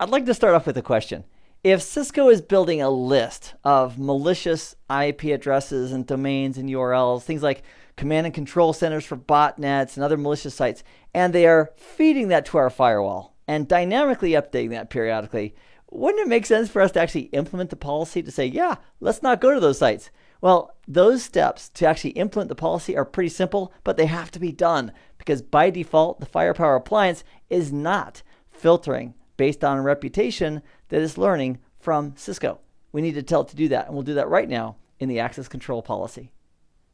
I'd like to start off with a question. If Cisco is building a list of malicious IP addresses and domains and URLs, things like command and control centers for botnets and other malicious sites, and they are feeding that to our firewall and dynamically updating that periodically, wouldn't it make sense for us to actually implement the policy to say, yeah, let's not go to those sites? Well, those steps to actually implement the policy are pretty simple, but they have to be done because by default, the Firepower appliance is not filtering based on a reputation that it's learning from Cisco. We need to tell it to do that, and we'll do that right now in the access control policy.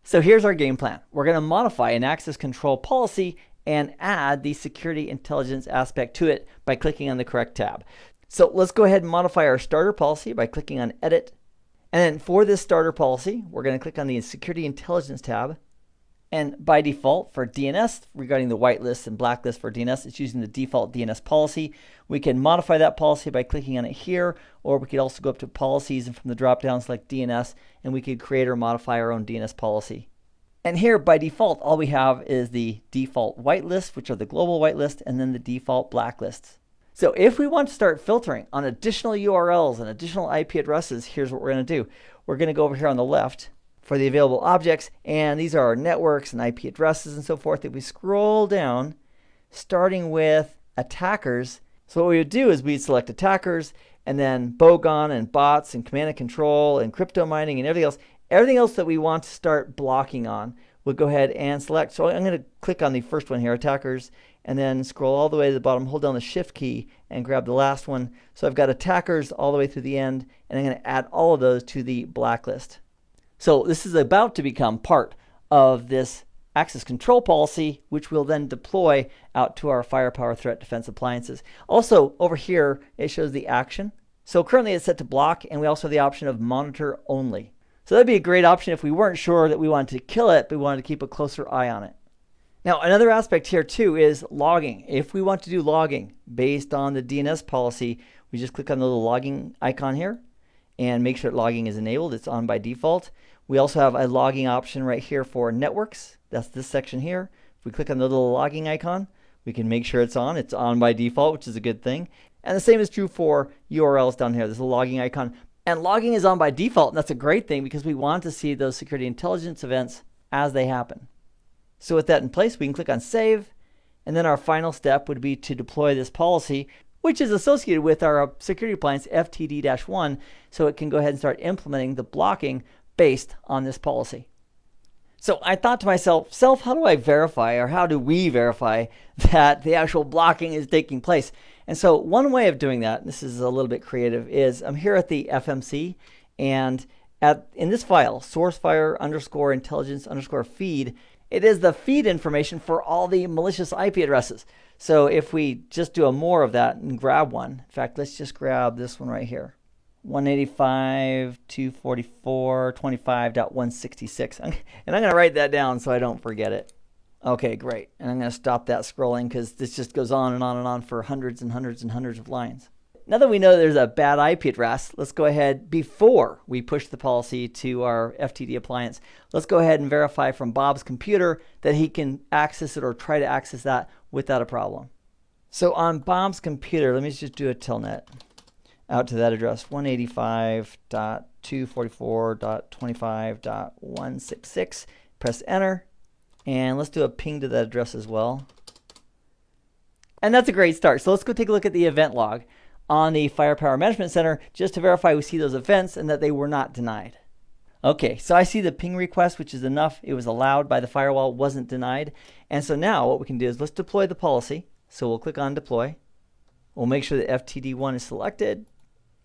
So here's our game plan. We're going to modify an access control policy and add the security intelligence aspect to it by clicking on the correct tab. So let's go ahead and modify our starter policy by clicking on Edit. And then for this starter policy, we're going to click on the Security Intelligence tab. And by default, for DNS, regarding the whitelist and blacklist for DNS, it's using the default DNS policy. We can modify that policy by clicking on it here, or we could also go up to Policies and from the drop-down select DNS, and we could create or modify our own DNS policy. And here, by default, all we have is the default whitelist, which are the global whitelist, and then the default blacklists. So if we want to start filtering on additional URLs and additional IP addresses, here's what we're going to do. We're going to go over here on the left for the available objects, and these are our networks and IP addresses and so forth. If we scroll down, starting with attackers, so what we would do is we'd select attackers, and then Bogon and bots and command and control and crypto mining and everything else that we want to start blocking on, we'll go ahead and select. So I'm going to click on the first one here, attackers, and then scroll all the way to the bottom, hold down the shift key and grab the last one. So I've got attackers all the way through the end, and I'm going to add all of those to the blacklist. So this is about to become part of this access control policy, which we'll then deploy out to our Firepower Threat Defense appliances. Also, over here, it shows the action. So currently it's set to block, and we also have the option of monitor only. So that'd be a great option if we weren't sure that we wanted to kill it, but we wanted to keep a closer eye on it. Now, another aspect here too is logging. If we want to do logging based on the DNS policy, we just click on the little logging icon here and make sure that logging is enabled. It's on by default. We also have a logging option right here for networks. That's this section here. If we click on the little logging icon, we can make sure it's on. It's on by default, which is a good thing. And the same is true for URLs down here. There's a logging icon. And logging is on by default, and that's a great thing because we want to see those security intelligence events as they happen. So with that in place, we can click on Save, and then our final step would be to deploy this policy, which is associated with our security appliance FTD-1, so it can go ahead and start implementing the blocking based on this policy. So I thought to myself, how do I verify, or how do we verify that the actual blocking is taking place? And so one way of doing that, and this is a little bit creative, is I'm here at the FMC, and in this file, sourcefire_intelligence_feed, it is the feed information for all the malicious IP addresses. So if we just do a more of that and grab one, in fact, let's just grab this one right here. 185.244.25.166. And I'm going to write that down so I don't forget it. Okay, great. And I'm going to stop that scrolling because this just goes on and on and on for hundreds and hundreds and hundreds of lines. Now that we know there's a bad IP address, let's go ahead, before we push the policy to our FTD appliance, let's go ahead and verify from Bob's computer that he can access it or try to access that without a problem. So on Bob's computer, let me just do a telnet out to that address, 185.244.25.166. Press enter, and let's do a ping to that address as well. And that's a great start. So let's go take a look at the event log on the Firepower Management Center just to verify we see those events and that they were not denied. Okay, so I see the ping request, which is enough. It was allowed by the firewall, wasn't denied. And so now what we can do is let's deploy the policy. So we'll click on deploy. We'll make sure that FTD1 is selected,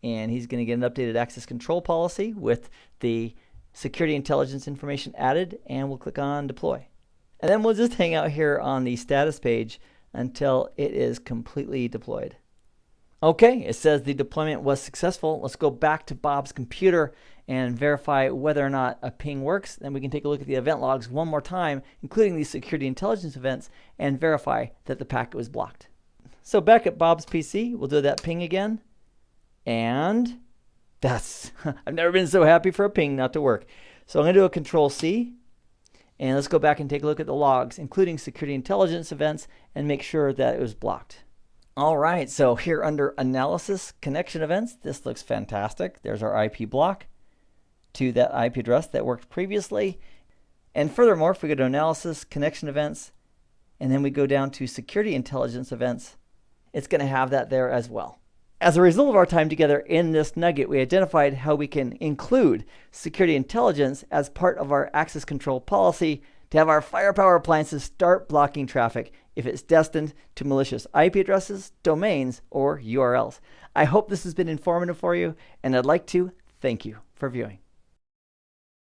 and he's going to get an updated access control policy with the security intelligence information added, and we'll click on deploy. And then we'll just hang out here on the status page until it is completely deployed. Okay, it says the deployment was successful. Let's go back to Bob's computer and verify whether or not a ping works. Then we can take a look at the event logs one more time, including these security intelligence events, and verify that the packet was blocked. So back at Bob's PC, we'll do that ping again. And that's, I've never been so happy for a ping not to work. So I'm going to do a Control-C. And let's go back and take a look at the logs, including security intelligence events, and make sure that it was blocked. All right, so here under Analysis Connection Events, this looks fantastic. There's our IP block to that IP address that worked previously. And furthermore, if we go to Analysis Connection Events, and then we go down to Security Intelligence Events, it's going to have that there as well. As a result of our time together in this nugget, we identified how we can include security intelligence as part of our access control policy to have our firepower appliances start blocking traffic if it's destined to malicious IP addresses, domains, or URLs. I hope this has been informative for you, and I'd like to thank you for viewing.